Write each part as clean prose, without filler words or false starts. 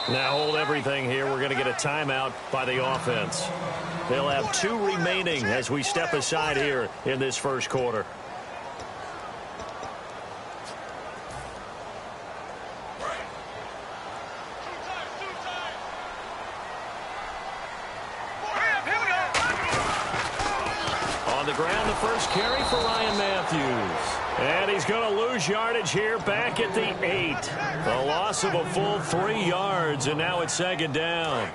Now hold everything here. We're going to get a timeout by the offense. They'll have 2 remaining as we step aside here in this first quarter. On the ground, the first carry for Ryan Matthews. And he's going to lose yardage here back at the 8. A loss of a full 3 yards, and now it's second down.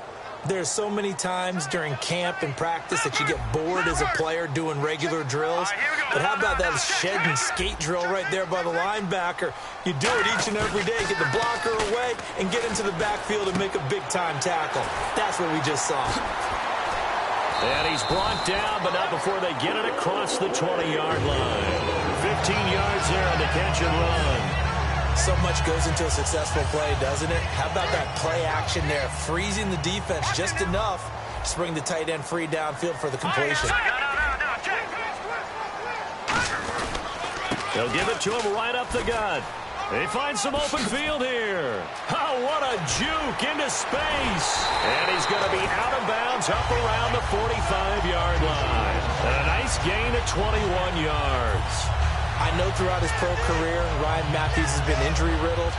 There's so many times during camp and practice that you get bored as a player doing regular drills. But how about that shed and skate drill right there by the linebacker? You do it each and every day. Get the blocker away and get into the backfield and make a big-time tackle. That's what we just saw. And he's brought down, but not before they get it across the 20-yard line. 15 yards there on the catch and run. So much goes into a successful play, doesn't it? How about that play action there? Freezing the defense just enough to bring the tight end free downfield for the completion. They'll give it to him right up the gut. They find some open field here. Oh, what a juke into space. And he's going to be out of bounds up around the 45-yard line. And a nice gain of 21 yards. I know throughout his pro career, Ryan Matthews has been injury-riddled.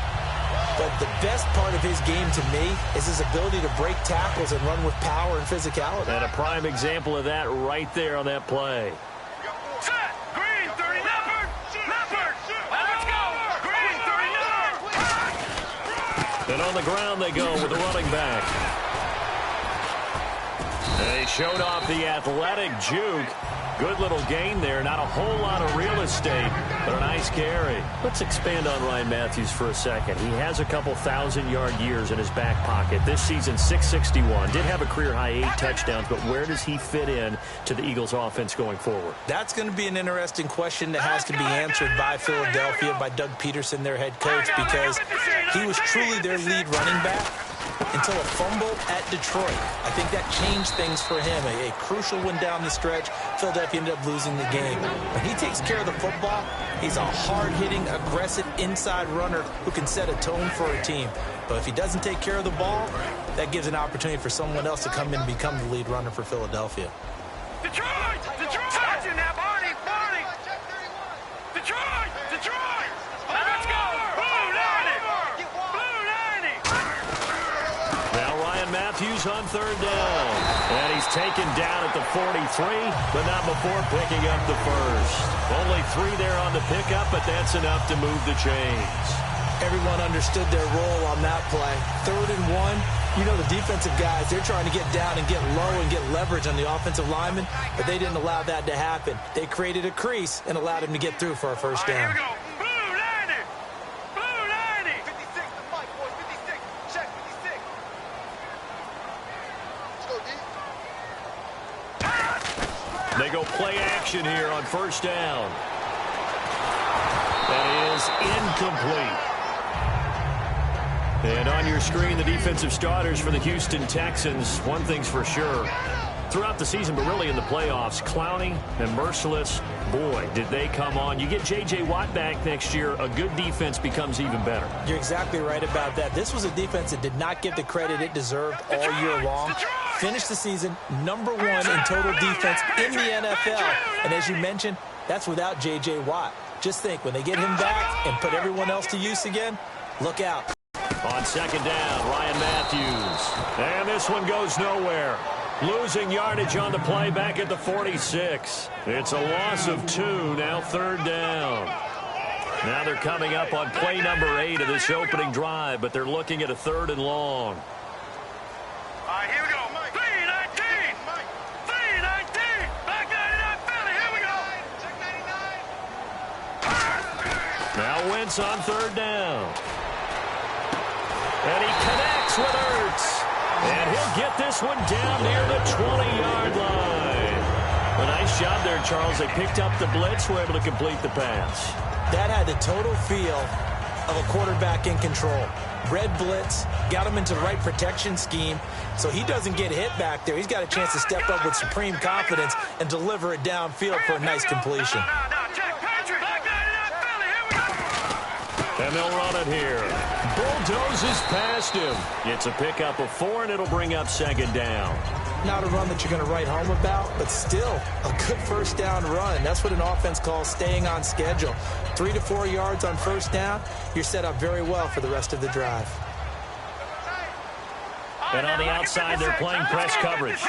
But the best part of his game to me is his ability to break tackles and run with power and physicality. And a prime example of that right there on that play. Set! Green, 30, Leopard! Let's go! Green, 30, And on the ground they go with the running back. And he showed off the athletic juke. Good little gain there. Not a whole lot of real estate, but a nice carry. Let's expand on Ryan Matthews for a second. He has a couple 1,000-yard years in his back pocket. This season, 661. Did have a career-high 8 touchdowns, but where does he fit in to the Eagles' offense going forward? That's going to be an interesting question that has to be answered by Philadelphia, by Doug Peterson, their head coach, because he was truly their lead running back until a fumble at Detroit. I think that changed things for him. A crucial one down the stretch. Philadelphia ended up losing the game. When he takes care of the football, he's a hard-hitting, aggressive inside runner who can set a tone for a team. But if he doesn't take care of the ball, that gives an opportunity for someone else to come in and become the lead runner for Philadelphia. Detroit! Touching that, Barney! Detroit! Let's go! Blue 90! Now Ryan Matthews on third down. And he's taken down at the 43, but not before picking up the first. Only 3 there on the pickup, but that's enough to move the chains. Everyone understood their role on that play. 3rd and 1. You know the defensive guys, they're trying to get down and get low and get leverage on the offensive lineman, but they didn't allow that to happen. They created a crease and allowed him to get through for a first down. Here we go. Blue 90! 56, the mic, boys. 56. Check 56. Let's go, D. They go play action here on first down. That is incomplete. And on your screen, the defensive starters for the Houston Texans. One thing's for sure. Throughout the season, but really in the playoffs, Clowney and Merciless, boy, did they come on. You get J.J. Watt back next year, a good defense becomes even better. You're exactly right about that. This was a defense that did not get the credit it deserved all year long. Finished the season #1 in total defense in the NFL. And as you mentioned, that's without J.J. Watt. Just think, when they get him back and put everyone else to use again, look out. On second down, Ryan Matthews. And this one goes nowhere. Losing yardage on the play back at the 46. It's a loss of 2, now third down. Now they're coming up on play number 8 of this opening drive, but they're looking at a 3rd and long. All right, here we go. 319! 319! Back 99, Philly, here we go! Check 99! Now Wentz on third down. And he connects with Ertz. And he'll get this one down near the 20-yard line. A nice job there, Charles. They picked up the blitz, were able to complete the pass. That had the total feel of a quarterback in control. Red blitz, got him into the right protection scheme, so he doesn't get hit back there. He's got a chance to step up with supreme confidence and deliver it downfield for a nice completion. And they'll run it here. Bulldozes past him. It's a pickup of 4, and it'll bring up second down. Not a run that you're going to write home about, but still a good first down run. That's what an offense calls staying on schedule. 3 to 4 yards on first down. You're set up very well for the rest of the drive. And on the outside, they're playing press coverage.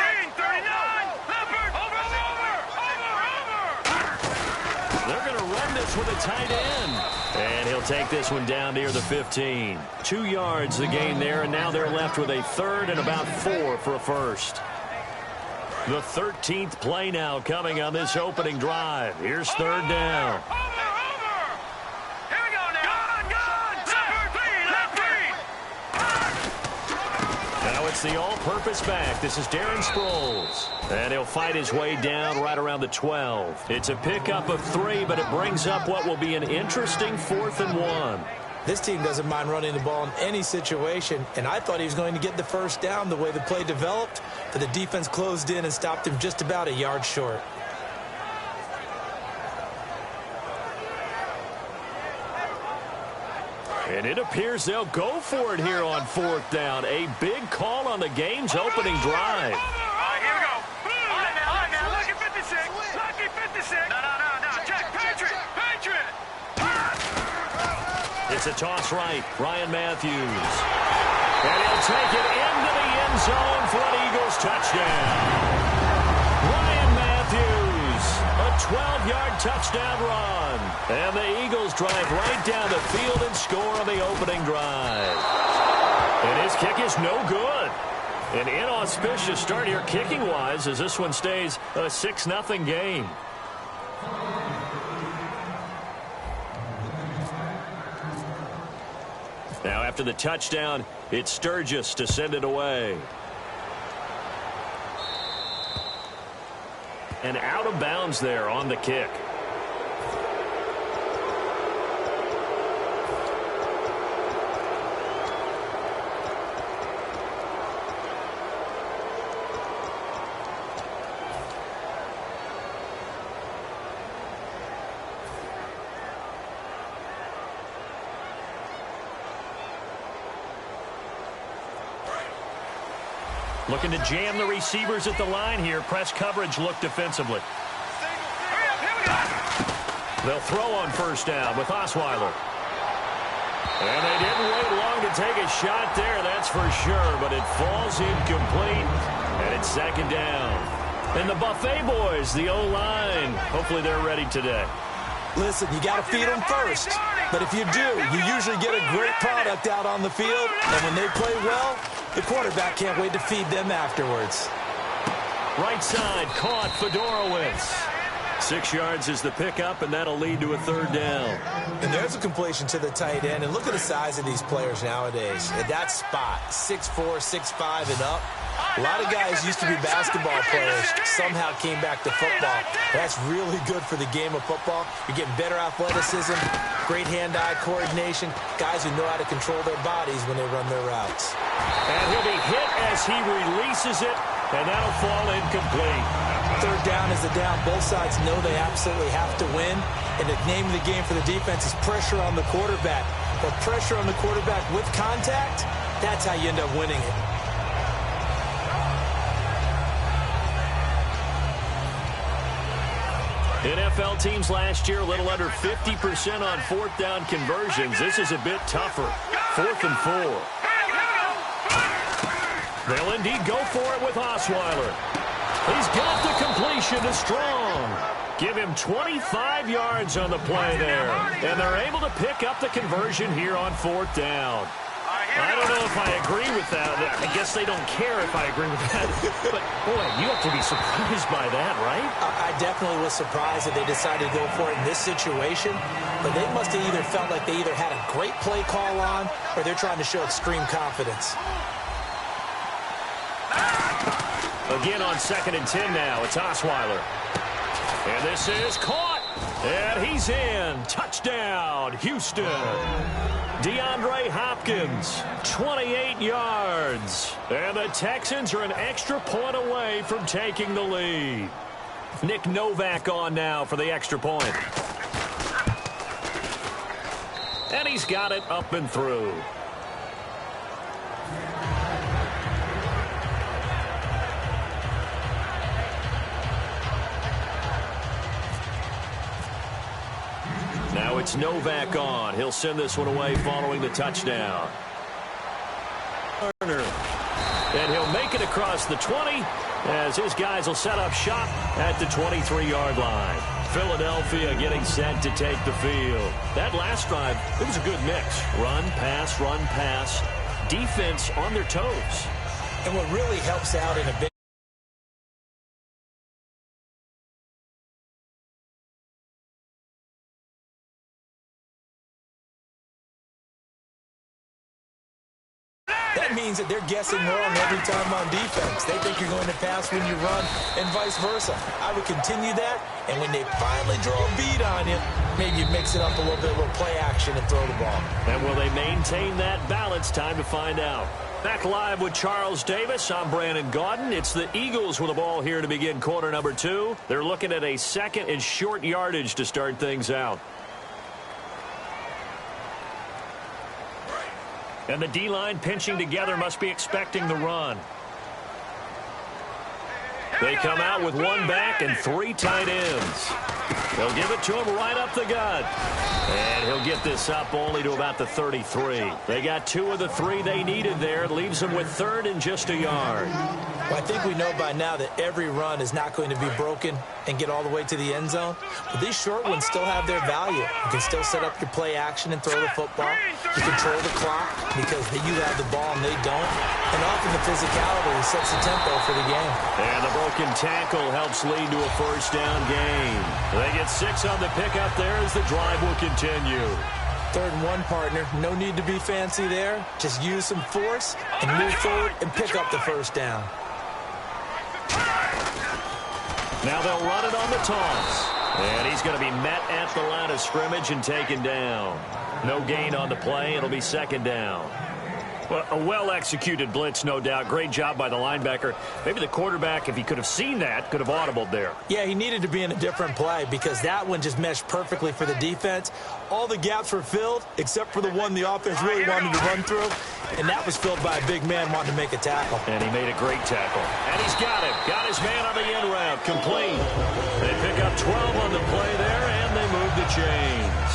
They're going to run this with a tight end. And he'll take this one down near the 15. 2 yards the gain there, and now they're left with a third and about 4 for a first. The 13th play now coming on this opening drive. Here's third down. Now it's the all-purpose back. This is Darren Sproles. And he'll fight his way down right around the 12. It's a pickup of 3, but it brings up what will be an interesting 4th and 1. This team doesn't mind running the ball in any situation, and I thought he was going to get the first down the way the play developed, but the defense closed in and stopped him just about a yard short. And it appears they'll go for it here on 4th down. A big call on the game's opening drive. Here we go. All right, now, lucky 56. Lucky 56. No. Check. Patriot. It's a toss right. Ryan Matthews. And he'll take it into the end zone for an Eagles touchdown. Ryan Matthews, a 12-yard touchdown run. And the Eagles drive right down the field and score on the opening drive. And his kick is no good. An inauspicious start here kicking-wise as this one stays a 6-0 game. Now after the touchdown, it's Sturgis to send it away. And out of bounds there on the kick. Looking to jam the receivers at the line here. Press coverage look defensively. They'll throw on first down with Osweiler. And they didn't wait long to take a shot there, that's for sure. But it falls incomplete, and it's second down. And the Buffet boys, the O-line, hopefully they're ready today. Listen, you got to feed them first. But if you do, you usually get a great product out on the field. And when they play well, the quarterback can't wait to feed them afterwards. Right side, caught Fedorowicz. 6 yards is the pickup, and that'll lead to a third down. And there's a completion to the tight end. And look at the size of these players nowadays. At that spot, 6'4", 6'5", and up. A lot of guys used to be basketball players, somehow came back to football. That's really good for the game of football. You're getting better athleticism, great hand-eye coordination, guys who know how to control their bodies when they run their routes. And he'll be hit as he releases it, and that'll fall incomplete. Third down is the down. Both sides know they absolutely have to win, and the name of the game for the defense is pressure on the quarterback. But pressure on the quarterback with contact, that's how you end up winning it. NFL teams last year a little under 50% on fourth down conversions. This is a bit tougher. 4th and 4. They'll indeed go for it with Osweiler. He's got the completion to Strong. Give him 25 yards on the play there. And they're able to pick up the conversion here on 4th down. I don't know if I agree with that. I guess they don't care if I agree with that. But, boy, you have to be surprised by that, right? I definitely was surprised that they decided to go for it in this situation. But they must have either felt like they either had a great play call on or they're trying to show extreme confidence. Again on 2nd and 10 now. It's Osweiler. And this is caught. And he's in. Touchdown, Houston. DeAndre Hopkins, 28 yards. And the Texans are an extra point away from taking the lead. Nick Novak on now for the extra point. And he's got it up and through. Now it's Novak on. He'll send this one away following the touchdown. And he'll make it across the 20 as his guys will set up shop at the 23-yard line. Philadelphia getting set to take the field. That last drive, it was a good mix. Run, pass, defense on their toes. And what really helps out in a big that means that they're guessing wrong every time on defense. They think you're going to pass when you run and vice versa. I would continue that, and when they finally draw a bead on you, maybe you mix it up a little bit, a little play action and throw the ball. And will they maintain that balance? Time to find out. Back live with Charles Davis. I'm Brandon Gaudin. It's the Eagles with the ball here to begin quarter number 2. They're looking at a second and short yardage to start things out. And the D-line pinching together, must be expecting the run. They come out with one back and 3 tight ends. They'll give it to him right up the gut. And he'll get this up only to about the 33. They got 2 of the 3 they needed there. It leaves them with 3rd and just a yard. Well, I think we know by now that every run is not going to be broken and get all the way to the end zone. But these short ones still have their value. You can still set up your play action and throw the football. You control the clock because you have the ball and they don't. And often the physicality sets the tempo for the game. And the broken tackle helps lead to a first down gain. They get 6 on the pickup there as the drive will continue. 3rd and 1, partner. No need to be fancy there. Just use some force and move forward and pick up the first down. Now they'll run it on the toss. And he's going to be met at the line of scrimmage and taken down. No gain on the play. It'll be 2nd down. Well, a well-executed blitz, no doubt. Great job by the linebacker. Maybe the quarterback, if he could have seen that, could have audibled there. Yeah, he needed to be in a different play because that one just meshed perfectly for the defense. All the gaps were filled except for the one the offense really wanted to run through, and that was filled by a big man wanting to make a tackle. And he made a great tackle. And he's got it. Got his man on the end route. Complete. They pick up 12 on the play there, and they move the chains.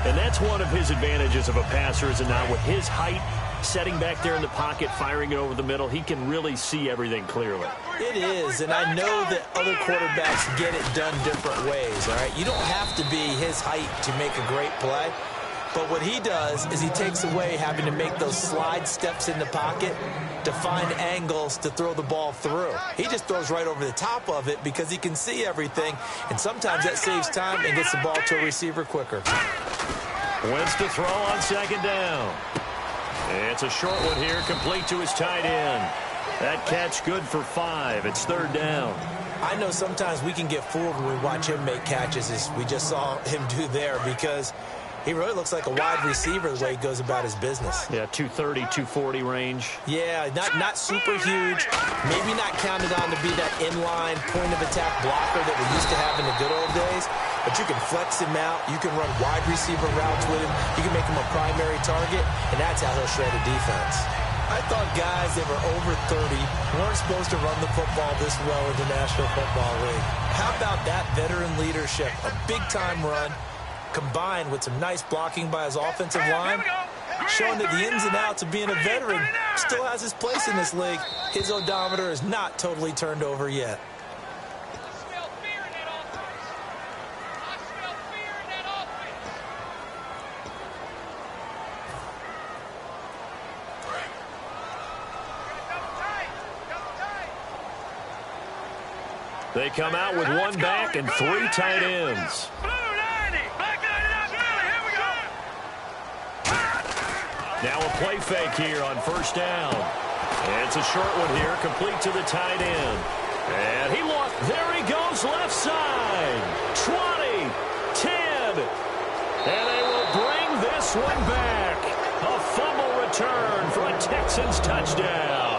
And that's one of his advantages of a passer, is it not? With his height, setting back there in the pocket, firing it over the middle, he can really see everything clearly. It is, and I know that other quarterbacks get it done different ways, all right? You don't have to be his height to make a great play, but what he does is he takes away having to make those slide steps in the pocket to find angles to throw the ball through. He just throws right over the top of it because he can see everything, and sometimes that saves time and gets the ball to a receiver quicker. Wins to throw on 2nd down. It's a short one here, complete to his tight end. That catch good for 5. It's 3rd down. I know sometimes we can get fooled when we watch him make catches, as we just saw him do there, because he really looks like a wide receiver the way he goes about his business. Yeah, 230, 240 range. Yeah, not super huge. Maybe not counted on to be that inline point-of-attack blocker that we used to have in the good old days. But you can flex him out. You can run wide receiver routes with him. You can make him a primary target, and that's how he'll shred a defense. I thought guys that were over 30 weren't supposed to run the football this well in the National Football League. How about that veteran leadership? A big-time run combined with some nice blocking by his offensive line, showing that the ins and outs of being a veteran still has his place in this league. His odometer is not totally turned over yet. They come out with one back and 3 tight ends. Now a play fake here on 1st down. It's a short one here, complete to the tight end. And he lost. There he goes, left side. 20, 10. And they will bring this one back. A fumble return for a Texans touchdown.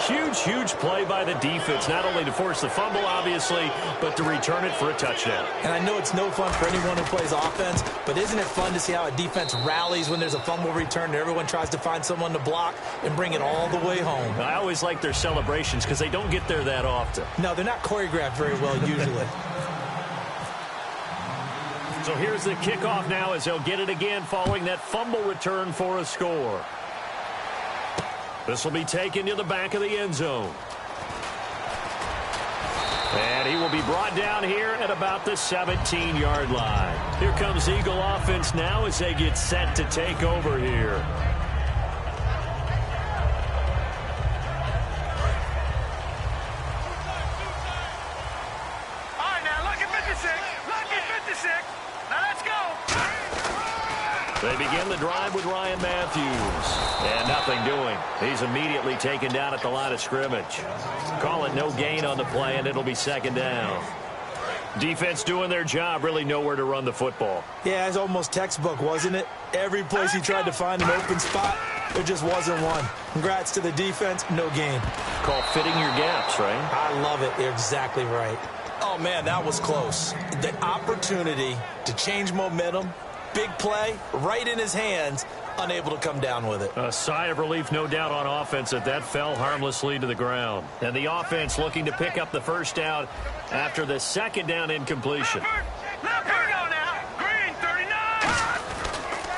huge, huge play by the defense, not only to force the fumble, obviously, but to return it for a touchdown. And I know it's no fun for anyone who plays offense, but isn't it fun to see how a defense rallies when there's a fumble return and everyone tries to find someone to block and bring it all the way home? I always like their celebrations because they don't get there that often. No, they're not choreographed very well usually. So here's the kickoff now as they'll get it again following that fumble return for a score. This will be taken to the back of the end zone. And he will be brought down here at about the 17-yard line. Here comes Eagle offense now as they get set to take over here. All right, now, lucky 56. Lucky 56. Now, let's go. They begin the drive with Ryan Matthews. And nothing doing. He's immediately taken down at the line of scrimmage. Call it no gain on the play, and it'll be second down. Defense doing their job, really nowhere to run the football. Yeah, it's almost textbook, wasn't it? Every place he tried to find an open spot, there just wasn't one. Congrats to the defense, no gain. Call fitting your gaps, right? I love it. You're exactly right. Oh, man, that was close. The opportunity to change momentum, big play, right in his hands, unable to come down with it. A sigh of relief, no doubt, on offense that fell harmlessly to the ground. And the offense looking to pick up the first down after the second down incompletion. Leopard, go now. Green, 39.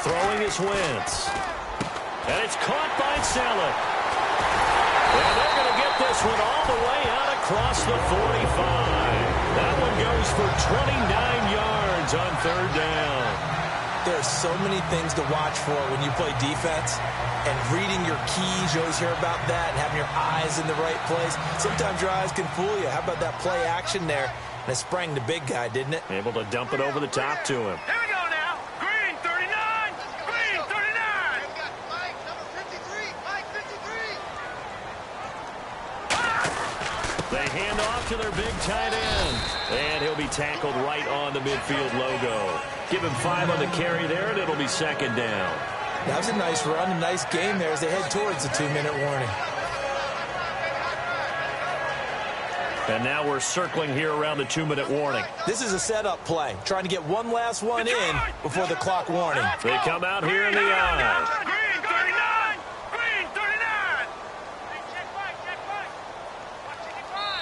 Throwing is Wentz. And it's caught by Selleck. And they're going to get this one all the way out across the 45. That one goes for 29 yards on third down. There are so many things to watch for when you play defense, and reading your keys, you always hear about that, and having your eyes in the right place. Sometimes your eyes can fool you. How about that play action there? And it sprang the big guy, didn't it? Able to dump it over the top to him. Here we go now. Green, 39. Green, 39. Mike, number 53. Mike, 53. They hand off to their big tight end. And he'll be tackled right on the midfield logo. Give him 5 on the carry there, and it'll be second down. That was a nice run, a nice game there as they head towards the 2-minute warning. And now we're circling here around the 2-minute warning. This is a setup play, trying to get one last one in before the clock warning. They come out here in the eye. Green, 39. Green,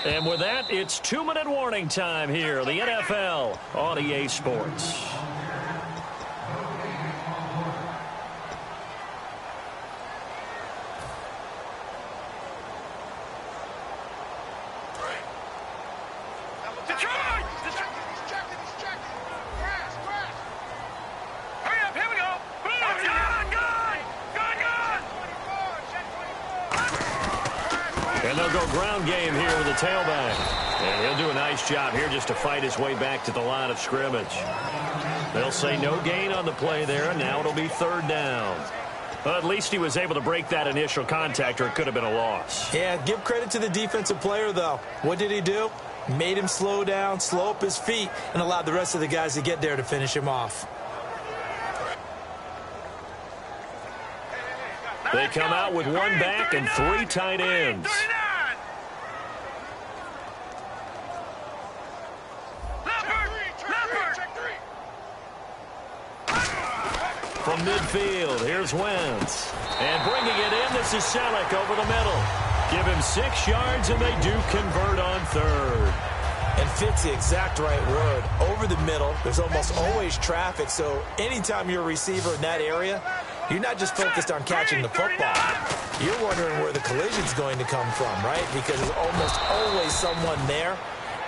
39. And with that, it's 2-minute warning time here, the NFL on EA Sports. And they'll go ground game here with the tailback. And he'll do a nice job here just to fight his way back to the line of scrimmage. They'll say no gain on the play there, and now it'll be third down. Well, at least he was able to break that initial contact, or it could have been a loss. Yeah, give credit to the defensive player, though. What did he do? Made him slow down, slow up his feet, and allowed the rest of the guys to get there to finish him off. They come out with one back and 3 tight ends. From midfield, here's Wentz. And bringing it in, this is Selleck over the middle. Give him 6 yards, and they do convert on third. And fit's the exact right word. Over the middle, there's almost always traffic, so anytime you're a receiver in that area, you're not just focused on catching the football. You're wondering where the collision's going to come from, right? Because there's almost always someone there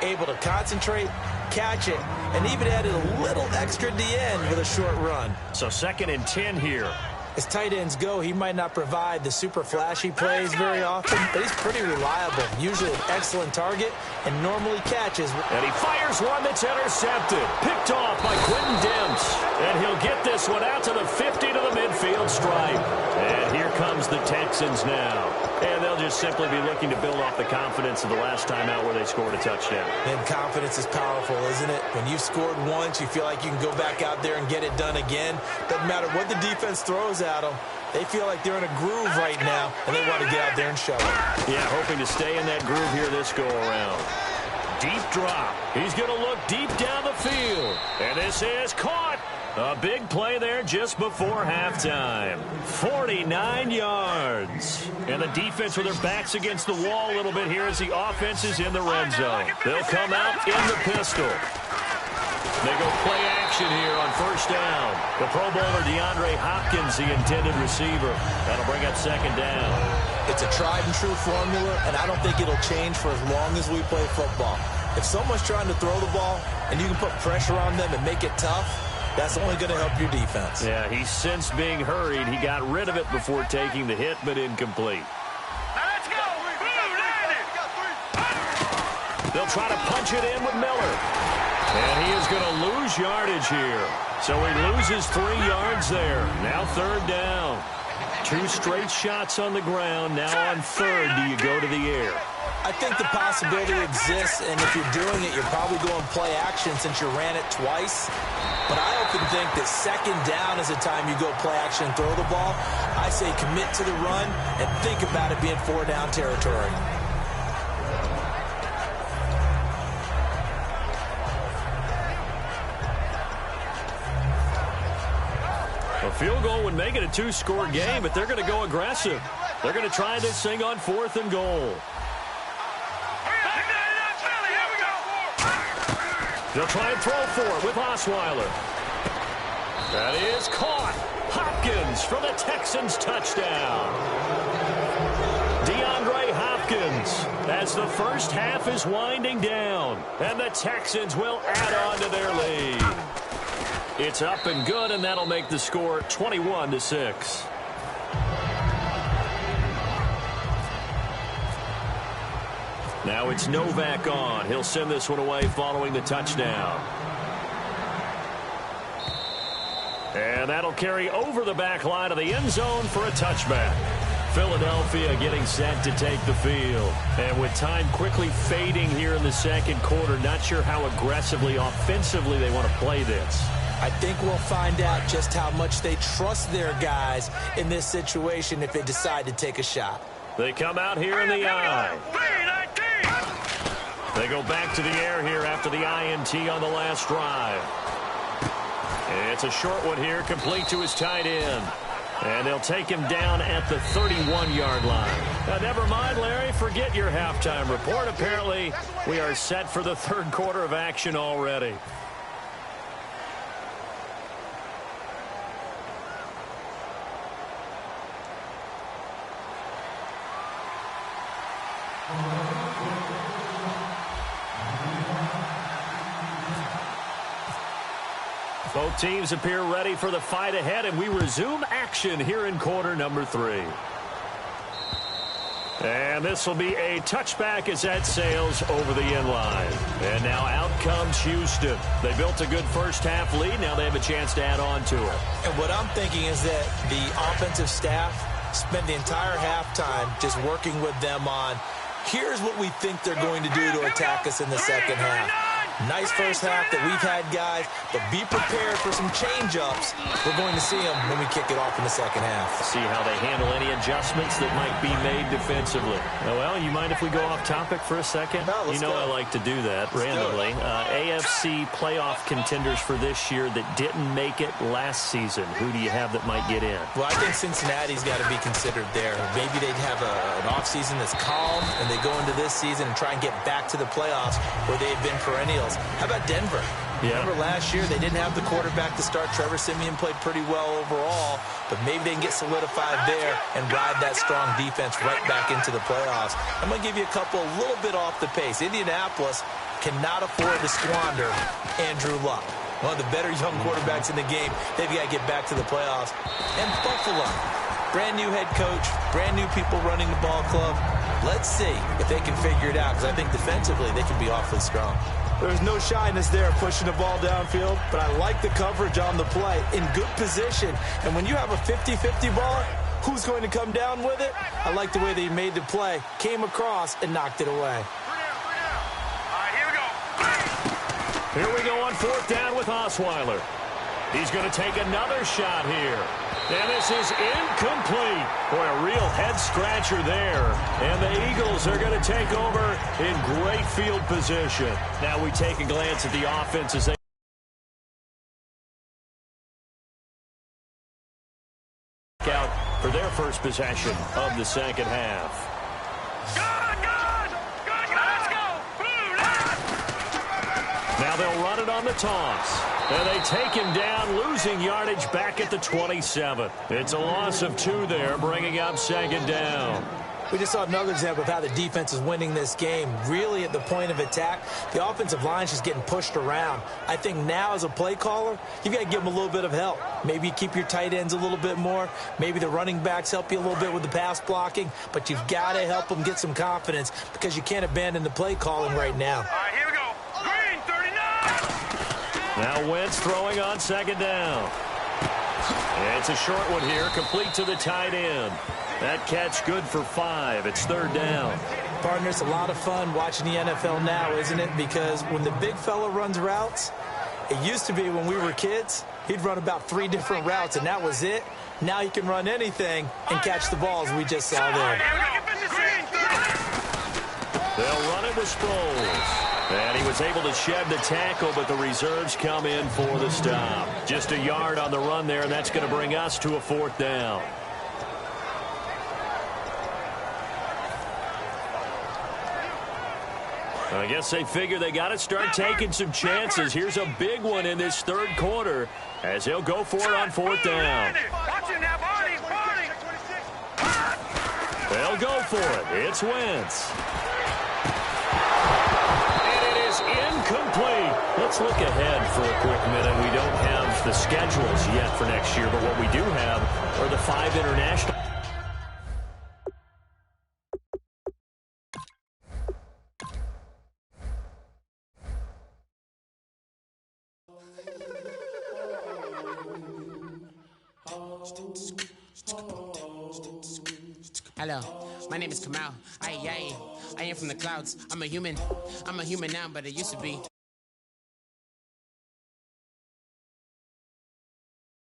able to concentrate, catch it, and even added a little extra at the end with a short run. So 2nd and 10 here. As tight ends go, he might not provide the super flashy plays very often, but he's pretty reliable, usually an excellent target, and normally catches. And he fires one that's intercepted. Picked off by Quentin Demps. And he'll get this one out to the 50 to the midfield stripe. And here comes the Texans now. And they'll just simply be looking to build off the confidence of the last time out where they scored a touchdown. And confidence is powerful, isn't it? When you've scored once, you feel like you can go back out there and get it done again. Doesn't matter what the defense throws at them. They feel like they're in a groove right now, and they want to get out there and show it. Yeah, hoping to stay in that groove here this go-around. Deep drop. He's going to look deep down the field. And this is caught. A big play there just before halftime. 49 yards. And the defense with their backs against the wall a little bit here as the offense is in the red zone. They'll come out in the pistol. They go play action here on first down. The Pro Bowler DeAndre Hopkins, the intended receiver. That'll bring up second down. It's a tried-and-true formula, and I don't think it'll change for as long as we play football. If someone's trying to throw the ball and you can put pressure on them and make it tough, that's only going to help your defense. Yeah, he sensed being hurried. He got rid of it before taking the hit, but incomplete. Now let's go. They'll try to punch it in with Miller. And he is going to lose yardage here. So he loses 3 yards there. Now third down. 2 straight shots on the ground. Now on third, do you go to the air? I think the possibility exists, and if you're doing it, you're probably going play action since you ran it twice. But I often think that second down is the time you go play action and throw the ball. I say commit to the run and think about it being 4-down territory. A field goal would make it a 2-score game, but they're going to go aggressive. They're going to try this thing on 4th and goal. They'll try and throw for it with Osweiler. That is caught. Hopkins for the Texans touchdown. DeAndre Hopkins as the first half is winding down. And the Texans will add on to their lead. It's up and good, and that'll make the score 21-6. Now it's Novak on. He'll send this one away following the touchdown. And that'll carry over the back line of the end zone for a touchback. Philadelphia getting set to take the field. And with time quickly fading here in the second quarter, not sure how aggressively, offensively they want to play this. I think we'll find out just how much they trust their guys in this situation if they decide to take a shot. They come out here in the I. They go back to the air here after the INT on the last drive. It's a short one here, complete to his tight end. And they'll take him down at the 31-yard line. Now, never mind, Larry, forget your halftime report. Apparently, we are set for the third quarter of action already. Both teams appear ready for the fight ahead, and we resume action here in quarter number 3. And this will be a touchback as that sails over the end line. And now out comes Houston. They built a good first half lead. Now they have a chance to add on to it. And what I'm thinking is that the offensive staff spent the entire halftime just working with them on, here's what we think they're going to do to attack us in the second half. Nice first half that we've had, guys, but be prepared for some change-ups. We're going to see them when we kick it off in the second half. See how they handle any adjustments that might be made defensively. Well, you mind if we go off topic for a second? No, let's go. I like to do that randomly. AFC playoff contenders for this year that didn't make it last season. Who do you have that might get in? Well, I think Cincinnati's got to be considered there. Maybe they'd have an offseason that's calm, and they go into this season and try and get back to the playoffs where they've been perennials. How about Denver? Yeah. Remember last year they didn't have the quarterback to start. Trevor Siemian played pretty well overall, but maybe they can get solidified there and ride that strong defense right back into the playoffs. I'm going to give you a couple a little bit off the pace. Indianapolis cannot afford to squander Andrew Luck. One of the better young quarterbacks in the game. They've got to get back to the playoffs. And Buffalo, brand new head coach, brand new people running the ball club. Let's see if they can figure it out, because I think defensively they can be awfully strong. There's no shyness there pushing the ball downfield, but I like the coverage on the play in good position. And when you have a 50-50 ball, who's going to come down with it? I like the way they made the play, came across, and knocked it away. Here we go. Here we go on fourth down with Osweiler. He's going to take another shot here. And this is incomplete. Boy, a real head-scratcher there. And the Eagles are going to take over in great field position. Now we take a glance at the offense as they out for their first possession of the second half. Now they'll run it on the toss. And they take him down, losing yardage back at the 27. It's a loss of 2 there, bringing up second down. We just saw another example of how the defense is winning this game. Really at the point of attack, the offensive line is just getting pushed around. I think now as a play caller, you've got to give them a little bit of help. Maybe you keep your tight ends a little bit more. Maybe the running backs help you a little bit with the pass blocking. But you've got to help them get some confidence because you can't abandon the play calling right now. All right, here we go. Green, 39. Now Wentz throwing on second down. It's a short one here, complete to the tight end. That catch good for 5. It's third down. Partner, it's a lot of fun watching the NFL now, isn't it? Because when the big fella runs routes, it used to be when we were kids, he'd run about 3 different routes, and that was it. Now he can run anything and catch the balls we just saw there. They'll run it with Sproles. And he was able to shed the tackle, but the reserves come in for the stop. Just a yard on the run there, and that's going to bring us to a 4th down. I guess they figure they got to start taking some chances. Here's a big one in this third quarter as they'll go for it on 4th down. They'll go for it. It's Wentz. And it is incomplete. Let's look ahead for a quick minute. We don't have the schedules yet for next year, but what we do have are the 5 international. Hello, my name is Kamal. I am from the clouds. I'm a human now, but I used to be.